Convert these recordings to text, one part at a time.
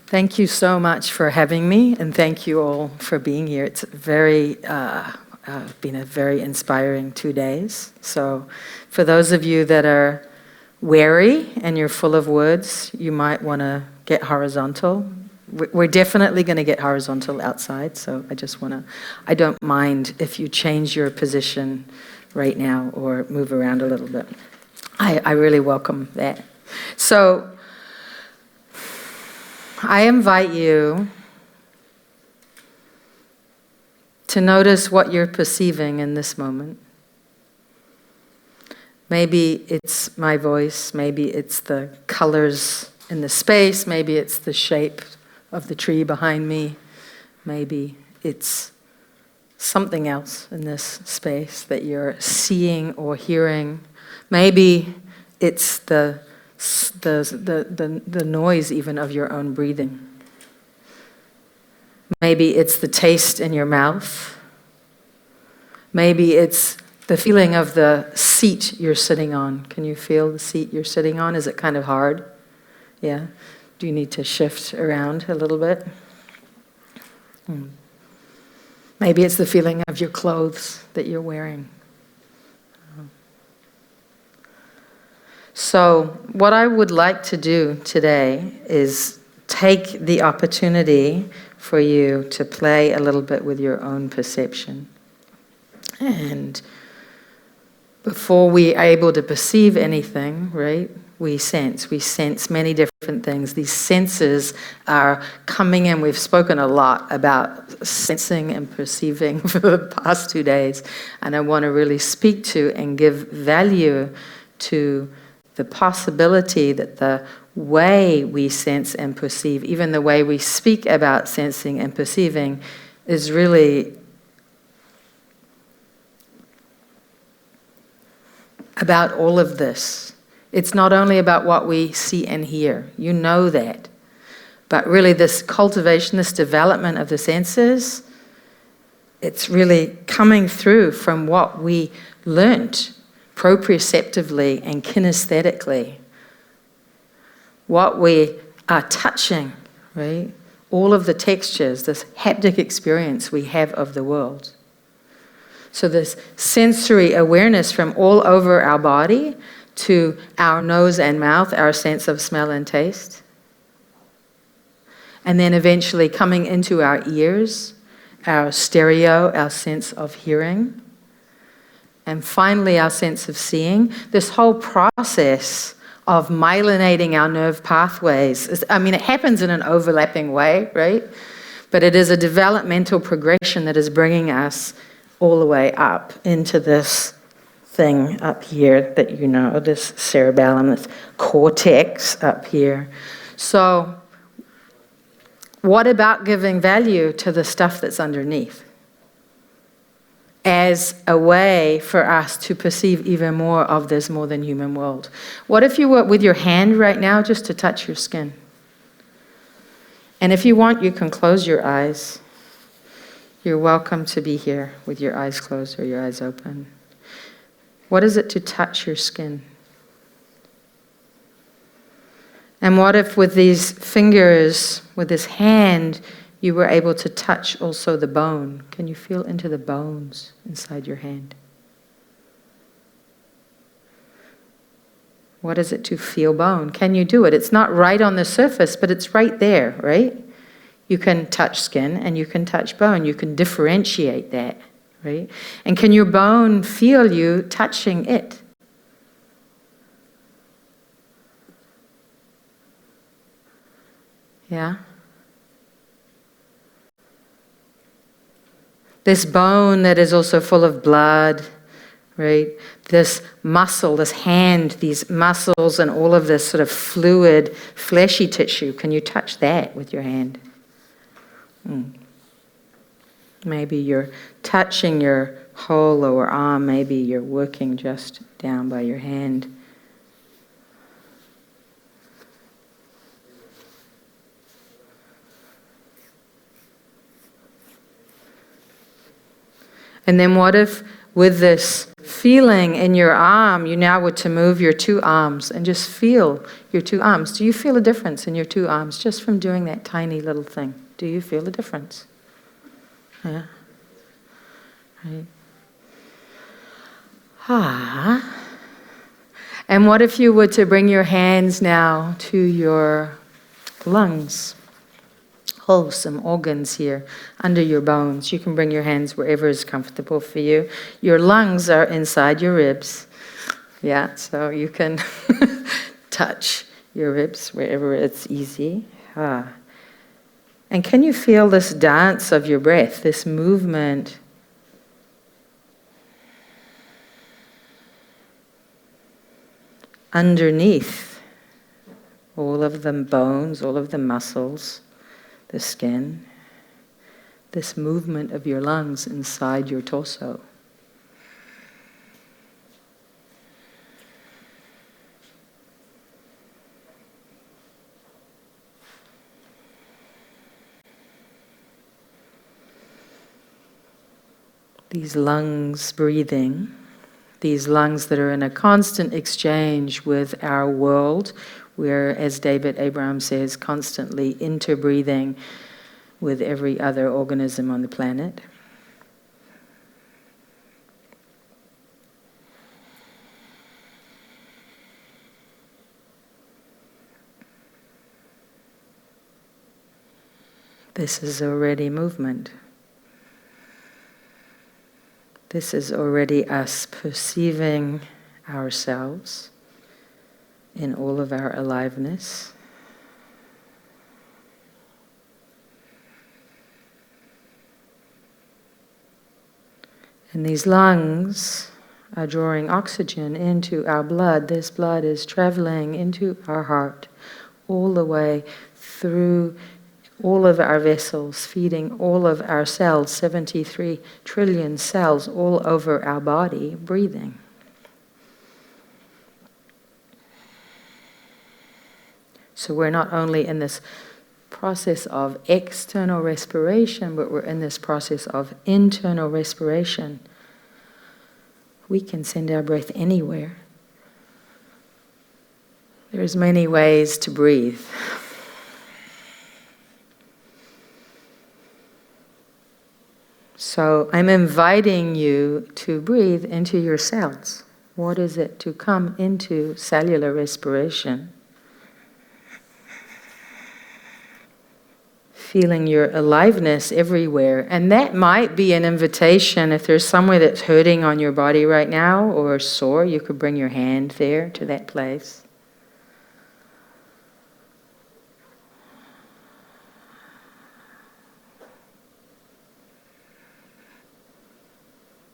Thank you so much for having me, and thank you all for being here. It's been a very inspiring 2 days. So for those of you that are wary and you're full of words, you might want to get horizontal. We're definitely going to get horizontal outside, so I don't mind if you change your position right now or move around a little bit. I really welcome that. So I invite you to notice what you're perceiving in this moment. Maybe it's my voice, maybe it's the colors in the space, maybe it's the shape of the tree behind me, maybe it's something else in this space that you're seeing or hearing. Maybe it's the noise even of your own breathing. Maybe it's the taste in your mouth. Maybe it's the feeling of the seat you're sitting on. Can you feel the seat you're sitting on? Is it kind of hard? Yeah? Do you need to shift around a little bit? Maybe it's the feeling of your clothes that you're wearing. So what I would like to do today is take the opportunity for you to play a little bit with your own perception. And before we are able to perceive anything, right, we sense many different things. These senses are coming in. We've spoken a lot about sensing and perceiving for the past 2 days. And I want to really speak to and give value to the possibility that the way we sense and perceive, even the way we speak about sensing and perceiving, is really about all of this. It's not only about what we see and hear, you know that, but really this cultivation, this development of the senses, it's really coming through from what we learnt proprioceptively and kinesthetically. What we are touching, right? All of the textures, this haptic experience we have of the world. So this sensory awareness from all over our body to our nose and mouth, our sense of smell and taste. And then eventually coming into our ears, our stereo, our sense of hearing. And finally, our sense of seeing. This whole process of myelinating our nerve pathways, it happens in an overlapping way, right? But it is a developmental progression that is bringing us all the way up into this thing up here that you know, this cerebellum, this cortex up here. So what about giving value to the stuff that's underneath as a way for us to perceive even more of this more than human world? What if you were with your hand right now just to touch your skin? And if you want, you can close your eyes. You're welcome to be here with your eyes closed or your eyes open. What is it to touch your skin? And what if with these fingers, with this hand, you were able to touch also the bone? Can you feel into the bones inside your hand? What is it to feel bone? Can you do it? It's not right on the surface, but it's right there, right? You can touch skin and you can touch bone. You can differentiate that, right? And can your bone feel you touching it? Yeah? This bone that is also full of blood, right? This muscle, this hand, these muscles and all of this sort of fluid, fleshy tissue. Can you touch that with your hand? Maybe you're touching your whole lower arm. Maybe you're working just down by your hand. And then what if with this feeling in your arm, you now were to move your two arms and just feel your two arms. Do you feel a difference in your two arms just from doing that tiny little thing? Do you feel a difference? Yeah. Right. Ah. And what if you were to bring your hands now to your lungs? Oh, some organs here under your bones. You can bring your hands wherever is comfortable for you. Your lungs are inside your ribs. Yeah, so you can touch your ribs wherever it's easy. Ah. And can you feel this dance of your breath, this movement? Underneath all of the bones, all of the muscles, the skin, this movement of your lungs inside your torso. These lungs breathing, these lungs that are in a constant exchange with our world, we're, as David Abraham says, constantly interbreathing with every other organism on the planet. This is already movement. This is already us perceiving ourselves in all of our aliveness. And these lungs are drawing oxygen into our blood. This blood is traveling into our heart all the way through all of our vessels, feeding all of our cells, 73 trillion cells all over our body, breathing. So we're not only in this process of external respiration, but we're in this process of internal respiration. We can send our breath anywhere. There's many ways to breathe. So I'm inviting you to breathe into your cells. What is it to come into cellular respiration? Feeling your aliveness everywhere. And that might be an invitation. If there's somewhere that's hurting on your body right now or sore, you could bring your hand there to that place.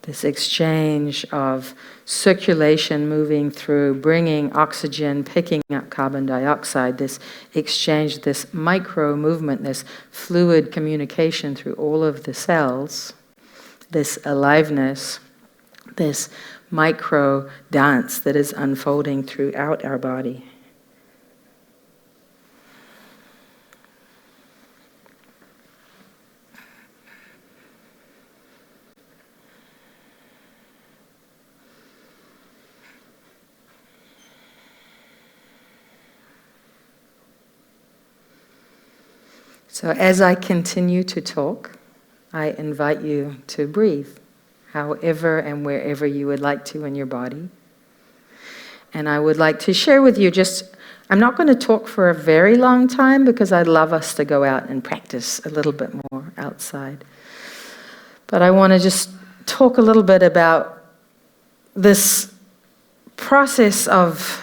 This exchange of circulation moving through, bringing oxygen, picking up carbon dioxide, this exchange, this micro movement, this fluid communication through all of the cells, this aliveness, this micro dance that is unfolding throughout our body. So as I continue to talk, I invite you to breathe, however and wherever you would like to in your body. And I would like to share with you I'm not going to talk for a very long time because I'd love us to go out and practice a little bit more outside. But I want to just talk a little bit about this process of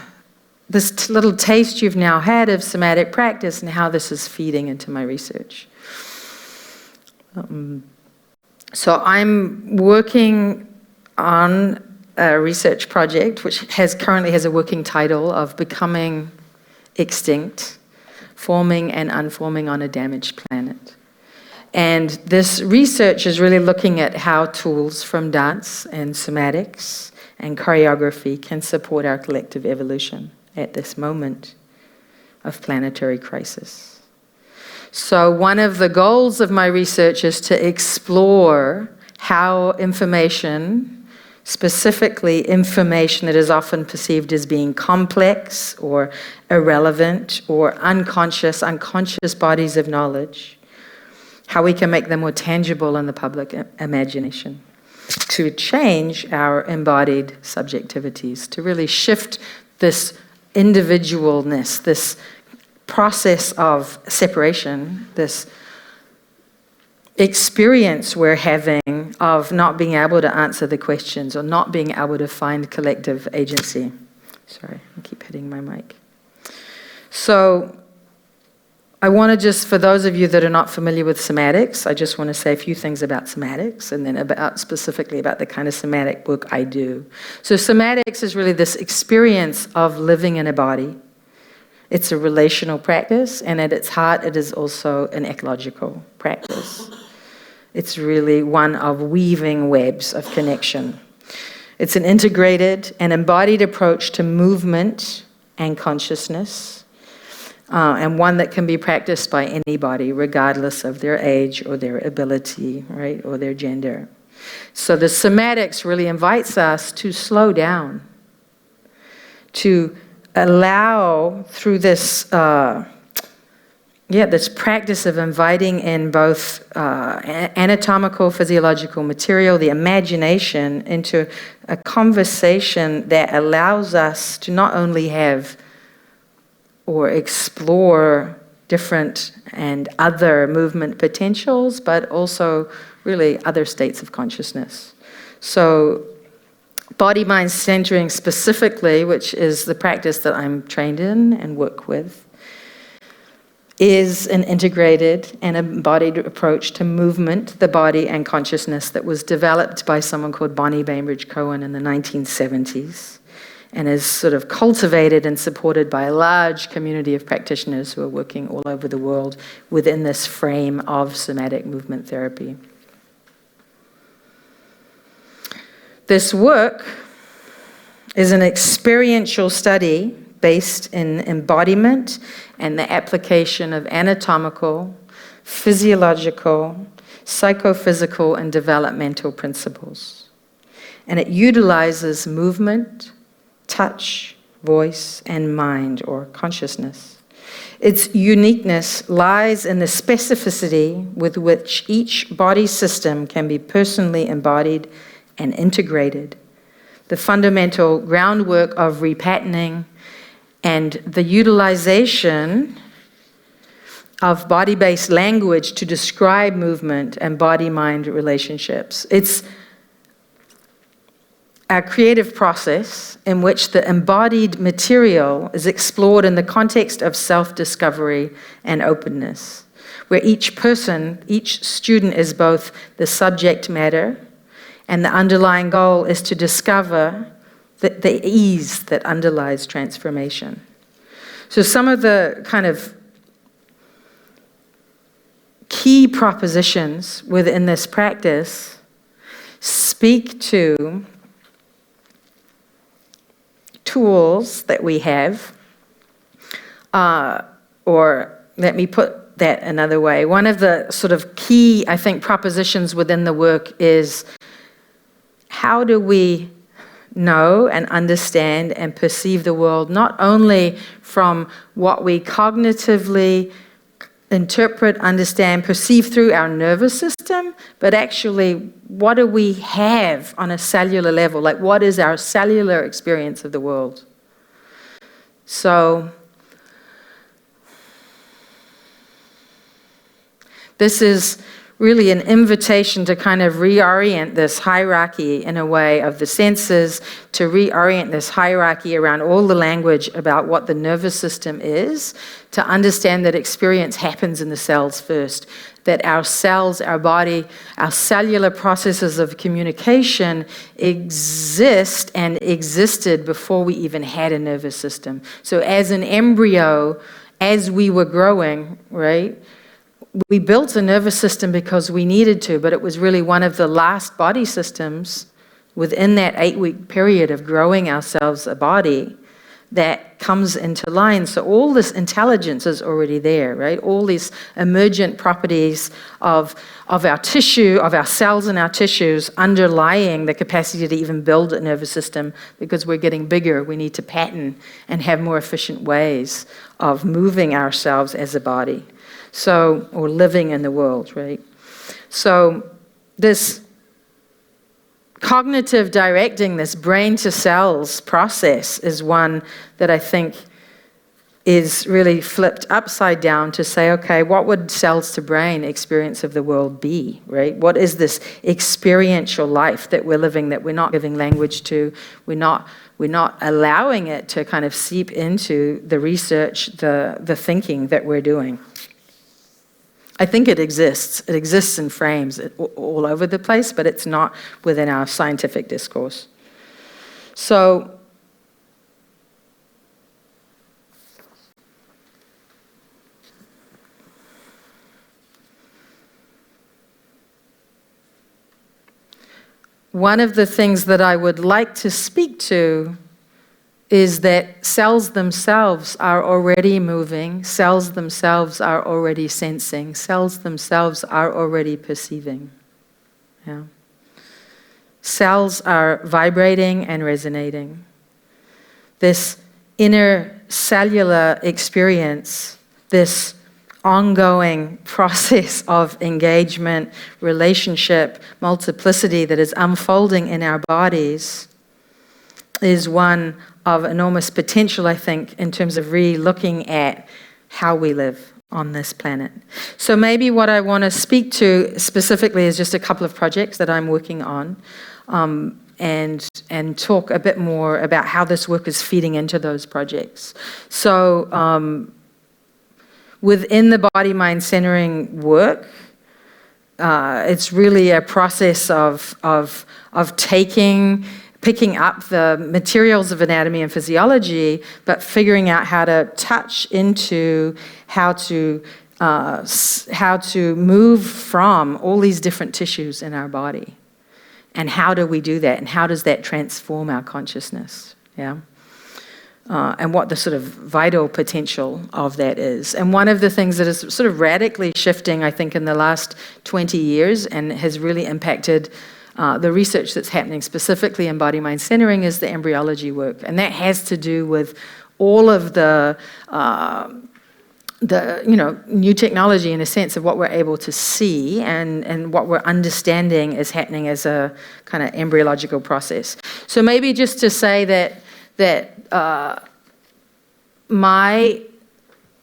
this little taste you've now had of somatic practice and how this is feeding into my research. So I'm working on a research project which currently has a working title of Becoming Extinct, Forming and Unforming on a Damaged Planet. And this research is really looking at how tools from dance and somatics and choreography can support our collective evolution at this moment of planetary crisis. So one of the goals of my research is to explore how information specifically information that is often perceived as being complex or irrelevant or unconscious bodies of knowledge, how we can make them more tangible in the public imagination, to change our embodied subjectivities, to really shift this individualness, this process of separation, this experience we're having of not being able to answer the questions or not being able to find collective agency. Sorry, I keep hitting my mic. So I want to just, for those of you that are not familiar with somatics, I just want to say a few things about somatics and then specifically about the kind of somatic work I do. So somatics is really this experience of living in a body. It's a relational practice, and at its heart, it is also an ecological practice. It's really one of weaving webs of connection. It's an integrated and embodied approach to movement and consciousness, and one that can be practiced by anybody, regardless of their age or their ability, right, or their gender. So the somatics really invites us to slow down, to allow through this this practice of inviting in both anatomical, physiological material, the imagination, into a conversation that allows us to not only have or explore different and other movement potentials, but also really other states of consciousness. So body-mind centering specifically, which is the practice that I'm trained in and work with, is an integrated and embodied approach to movement, the body, and consciousness that was developed by someone called Bonnie Bainbridge Cohen in the 1970s and is sort of cultivated and supported by a large community of practitioners who are working all over the world within this frame of somatic movement therapy. This work is an experiential study based in embodiment and the application of anatomical, physiological, psychophysical, and developmental principles. And it utilizes movement, touch, voice, and mind or consciousness. Its uniqueness lies in the specificity with which each body system can be personally embodied and integrated, the fundamental groundwork of repatterning, and the utilization of body-based language to describe movement and body-mind relationships. It's a creative process in which the embodied material is explored in the context of self-discovery and openness, where each person, each student is both the subject matter, and the underlying goal is to discover the ease that underlies transformation. So some of the kind of key propositions within this practice speak to tools that we have, or let me put that another way. One of the sort of key, I think, propositions within the work is how do we know and understand and perceive the world, not only from what we cognitively interpret, understand, perceive through our nervous system, but actually what do we have on a cellular level? Like, what is our cellular experience of the world? So this is really an invitation to kind of reorient this hierarchy in a way of the senses, to reorient this hierarchy around all the language about what the nervous system is, to understand that experience happens in the cells first, that our cells, our body, our cellular processes of communication exist and existed before we even had a nervous system. So as an embryo, as we were growing, right, we built a nervous system because we needed to, but it was really one of the last body systems within that 8-week period of growing ourselves a body that comes into line. So all this intelligence is already there, right? All these emergent properties of our tissue, of our cells and our tissues underlying the capacity to even build a nervous system. Because we're getting bigger, we need to pattern and have more efficient ways of moving ourselves as a body. So, or living in the world, right? So this cognitive directing, this brain to cells process is one that I think is really flipped upside down to say, okay, what would cells to brain experience of the world be, right? What is this experiential life that we're living that we're not giving language to? We're not allowing it to kind of seep into the research, the thinking that we're doing. I think it exists. It exists in frames all over the place, but it's not within our scientific discourse. So, one of the things that I would like to speak to is that cells themselves are already moving, cells themselves are already sensing, cells themselves are already perceiving. Yeah. Cells are vibrating and resonating. This inner cellular experience, this ongoing process of engagement, relationship, multiplicity that is unfolding in our bodies is one of enormous potential, I think, in terms of re-looking at how we live on this planet. So maybe what I want to speak to specifically is just a couple of projects that I'm working on, and talk a bit more about how this work is feeding into those projects. So within the body-mind centering work, it's really a process of picking up the materials of anatomy and physiology, but figuring out how to touch into how to move from all these different tissues in our body. And how do we do that? And how does that transform our consciousness? Yeah. And what the sort of vital potential of that is. And one of the things that is sort of radically shifting, I think, in the last 20 years and has really impacted the research that's happening specifically in body-mind centering is the embryology work. And that has to do with all of the new technology in a sense of what we're able to see and what we're understanding is happening as a kind of embryological process. So maybe just to say that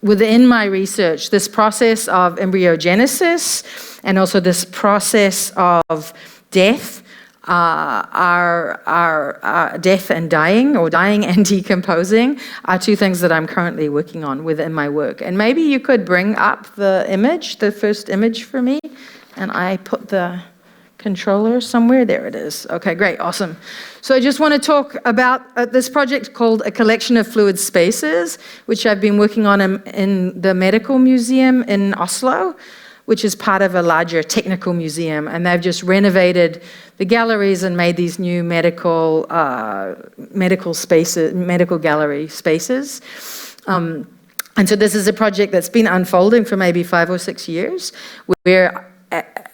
within my research, this process of embryogenesis and also this process of death, death and dying, or dying and decomposing, are two things that I'm currently working on within my work. And maybe you could bring up the first image for me, and I put the controller somewhere. There it is. Okay, great, awesome. So I just want to talk about this project called A Collection of Fluid Spaces, which I've been working on in the Medical Museum in Oslo, which is part of a larger technical museum. And they've just renovated the galleries and made these new medical gallery spaces. And so this is a project that's been unfolding for maybe 5 or 6 years, where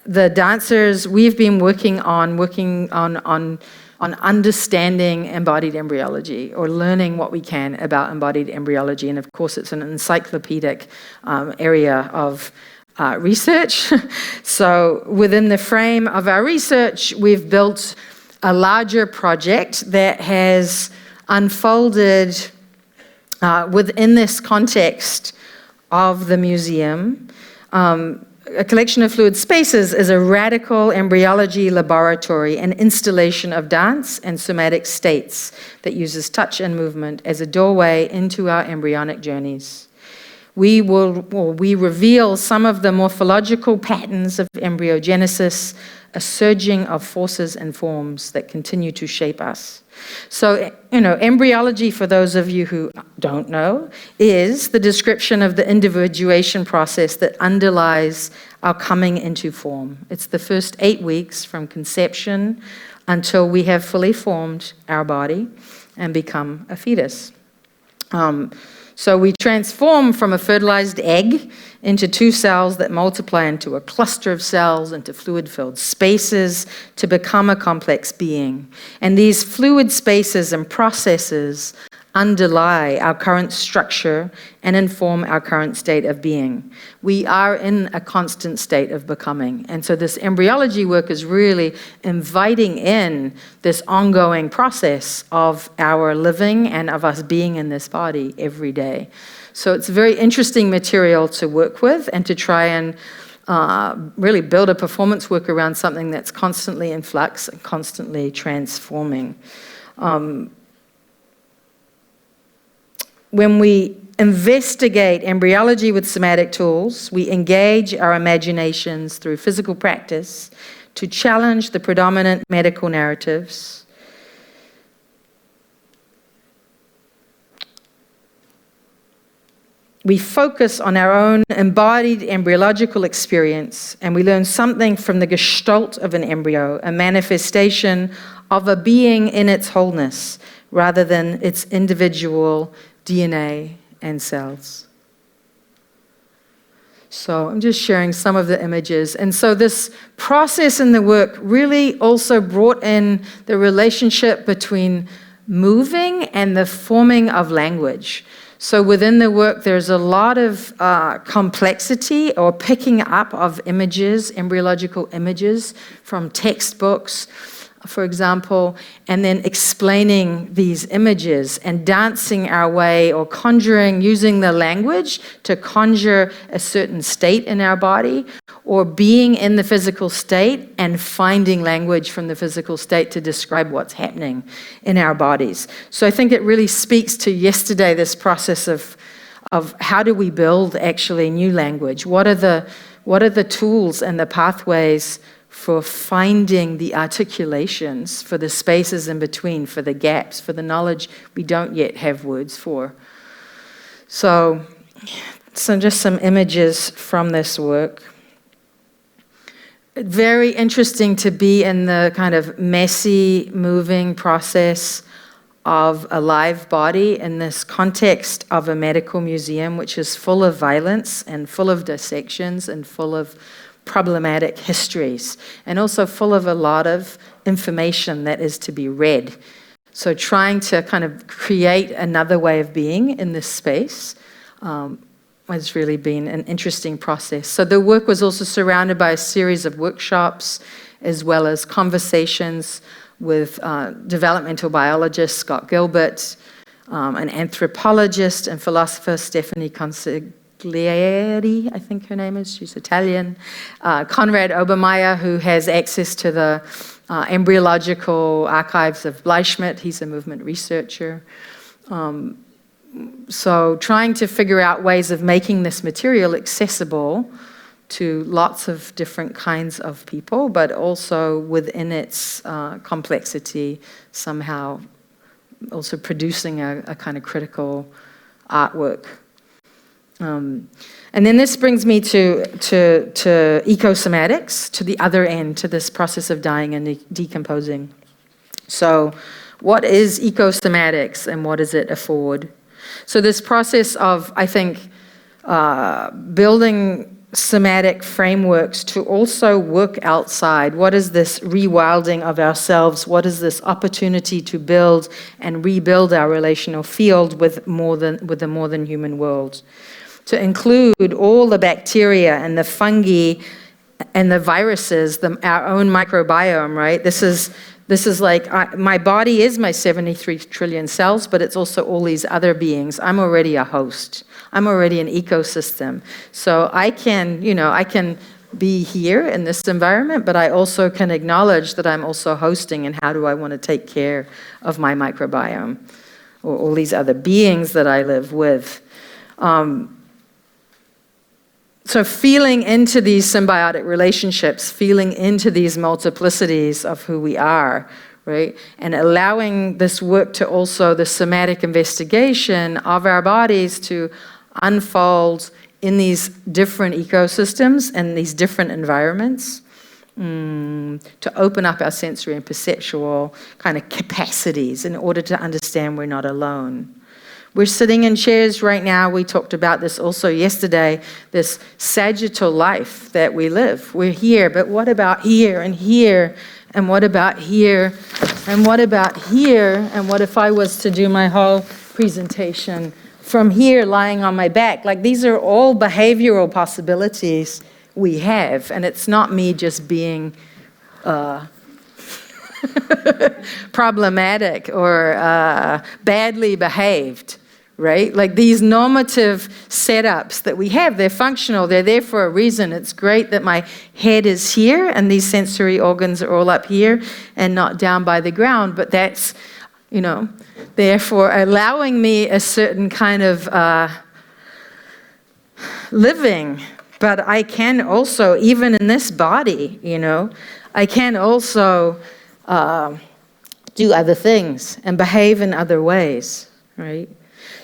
the dancers, we've been working on understanding embodied embryology, or learning what we can about embodied embryology. And of course, it's an encyclopedic area of research. So within the frame of our research, we've built a larger project that has unfolded within this context of the museum. A Collection of Fluid Spaces is a radical embryology laboratory and installation of dance and somatic states that uses touch and movement as a doorway into our embryonic journeys. We reveal some of the morphological patterns of embryogenesis, a surging of forces and forms that continue to shape us. So, embryology, for those of you who don't know, is the description of the individuation process that underlies our coming into form. It's the first 8 weeks from conception until we have fully formed our body and become a fetus. So we transform from a fertilized egg into 2 cells that multiply into a cluster of cells, into fluid-filled spaces to become a complex being. And these fluid spaces and processes underlie our current structure and inform our current state of being. We are in a constant state of becoming. And so this embryology work is really inviting in this ongoing process of our living and of us being in this body every day. So it's very interesting material to work with and to try and really build a performance work around something that's constantly in flux and constantly transforming. When we investigate embryology with somatic tools, we engage our imaginations through physical practice to challenge the predominant medical narratives. We focus on our own embodied embryological experience, and we learn something from the gestalt of an embryo, a manifestation of a being in its wholeness, rather than its individual DNA and cells. So I'm just sharing some of the images. And so this process in the work really also brought in the relationship between moving and the forming of language. So within the work, there's a lot of complexity or picking up of images, embryological images from textbooks, for example, and then explaining these images and dancing our way or conjuring, using the language to conjure a certain state in our body, or being in the physical state and finding language from the physical state to describe what's happening in our bodies. So I think it really speaks to yesterday, this process of how do we build actually new language? What are the tools and the pathways for finding the articulations, for the spaces in between, for the gaps, for the knowledge we don't yet have words for. So just some images from this work. Very interesting to be in the kind of messy, moving process of a live body in this context of a medical museum, which is full of violence and full of dissections and full of problematic histories, and also full of a lot of information that is to be read. So trying to kind of create another way of being in this space has really been an interesting process. So the work was also surrounded by a series of workshops, as well as conversations with developmental biologist Scott Gilbert, an anthropologist and philosopher Stephanie Consigliere, I think her name is, she's Italian, Konrad Obermeyer, who has access to the embryological archives of Bleichschmidt. He's a movement researcher. So trying to figure out ways of making this material accessible to lots of different kinds of people, but also within its complexity, somehow also producing a kind of critical artwork. And then this brings me to ecosomatics, to the other end, to this process of dying and decomposing. So what is ecosomatics and what does it afford? So this process of, I think, building somatic frameworks to also work outside. What is this rewilding of ourselves? What is this opportunity to build and rebuild our relational field with the more than human world? To include all the bacteria and the fungi and the viruses, our own microbiome, right? This is like, my body is my 73 trillion cells, but it's also all these other beings. I'm already a host. I'm already an ecosystem. So I can be here in this environment, but I also can acknowledge that I'm also hosting, and how do I want to take care of my microbiome or all these other beings that I live with. So feeling into these symbiotic relationships, feeling into these multiplicities of who we are, right? And allowing this work to also, the somatic investigation of our bodies to unfold in these different ecosystems and these different environments, to open up our sensory and perceptual kind of capacities in order to understand we're not alone. We're sitting in chairs right now. We talked about this also yesterday, this sagittal life that we live. We're here, but what about here and here? And what about here? And what about here? And what if I was to do my whole presentation from here lying on my back? Like, these are all behavioral possibilities we have. And it's not me just being problematic or badly behaved, right? Like, these normative setups that we have, they're functional, they're there for a reason. It's great that my head is here and these sensory organs are all up here and not down by the ground, but that's, you know, therefore allowing me a certain kind of living. But I can also, even in this body, you know, I can also do other things and behave in other ways, right?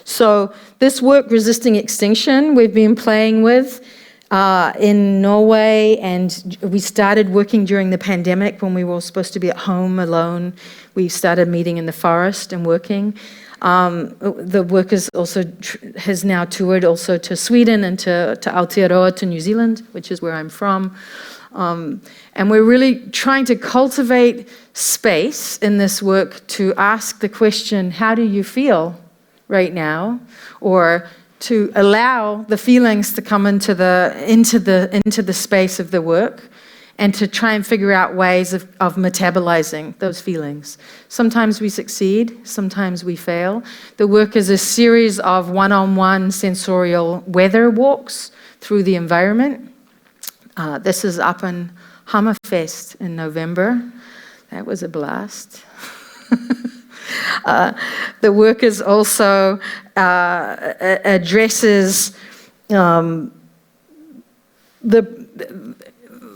So this work, Resisting Extinction, we've been playing with in Norway, and we started working during the pandemic when we were supposed to be at home alone. We started meeting in the forest and working. The work is also has now toured also to Sweden and to Aotearoa, to New Zealand, which is where I'm from. And we're really trying to cultivate space in this work to ask the question, how do you feel right now? Or to allow the feelings to come into the space of the work, and to try and figure out ways of metabolizing those feelings. Sometimes we succeed, sometimes we fail. The work is a series of one-on-one sensorial weather walks through the environment. This is up in Hammerfest in November. That was a blast. The work is also addresses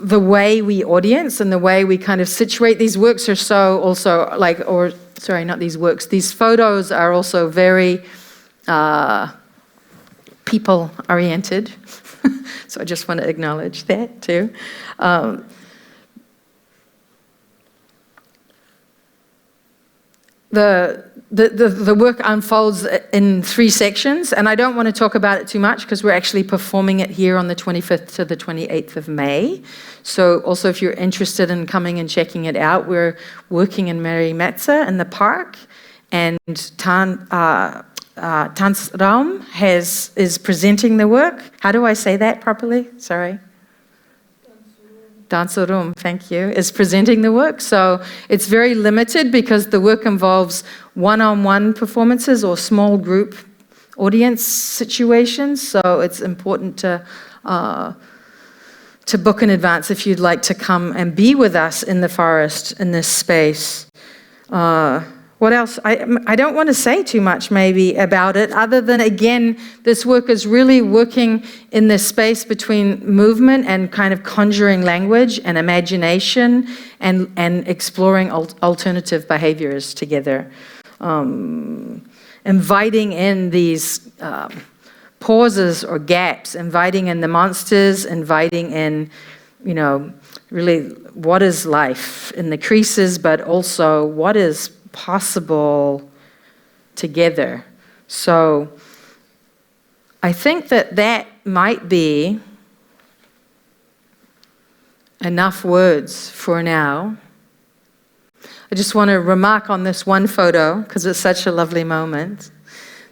the way we audience and the way we kind of situate. These works are so also like, or sorry, not these works, these photos are also very people-oriented. So I just want to acknowledge that too. The work unfolds in 3 sections, and I don't want to talk about it too much because we're actually performing it here on the 25th to the 28th of May. So also if you're interested in coming and checking it out, we're working in Merimetsa in the park, and Tansraum is presenting the work. How do I say that properly? Sorry. Danceroom, thank you, is presenting the work. So it's very limited because the work involves one-on-one performances or small group audience situations. So it's important to book in advance if you'd like to come and be with us in the forest in this space. What else? I don't want to say too much maybe about it, other than, again, this work is really working in this space between movement and kind of conjuring language and imagination and exploring alternative behaviors together. Inviting in these pauses or gaps, inviting in the monsters, inviting in, you know, really what is life in the creases, but also what is possible together. So I think that might be enough words for now. I just want to remark on this one photo, because it's such a lovely moment,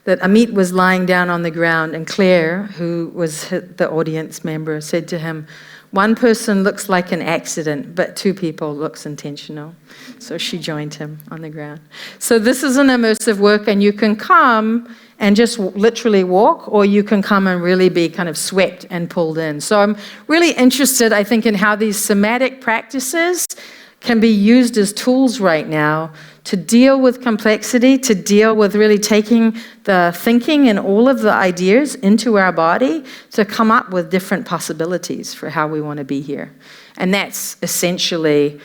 that Amit was lying down on the ground, and Claire, who was the audience member, said to him, "One person looks like an accident, but 2 people looks intentional." So she joined him on the ground. So this is an immersive work, and you can come and just literally walk, or you can come and really be kind of swept and pulled in. So I'm really interested, I think, in how these somatic practices can be used as tools right now to deal with complexity, to deal with really taking the thinking and all of the ideas into our body to come up with different possibilities for how we want to be here. And that's essentially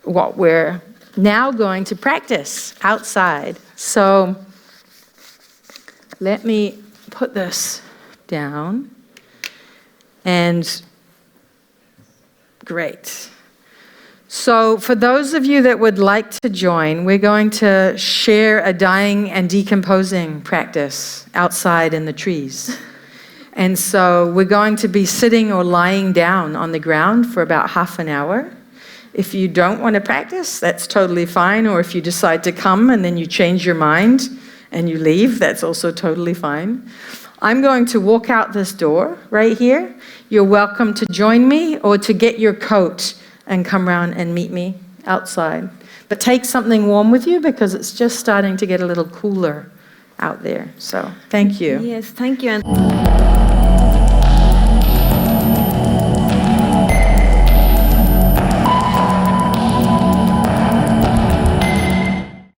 what we're now going to practice outside. So let me put this down. And great. So for those of you that would like to join, we're going to share a dying and decomposing practice outside in the trees. And so we're going to be sitting or lying down on the ground for about half an hour. If you don't want to practice, that's totally fine. Or if you decide to come and then you change your mind and you leave, that's also totally fine. I'm going to walk out this door right here. You're welcome to join me or to get your coat and come around and meet me outside. But take something warm with you because it's just starting to get a little cooler out there. So thank you. Yes, thank you.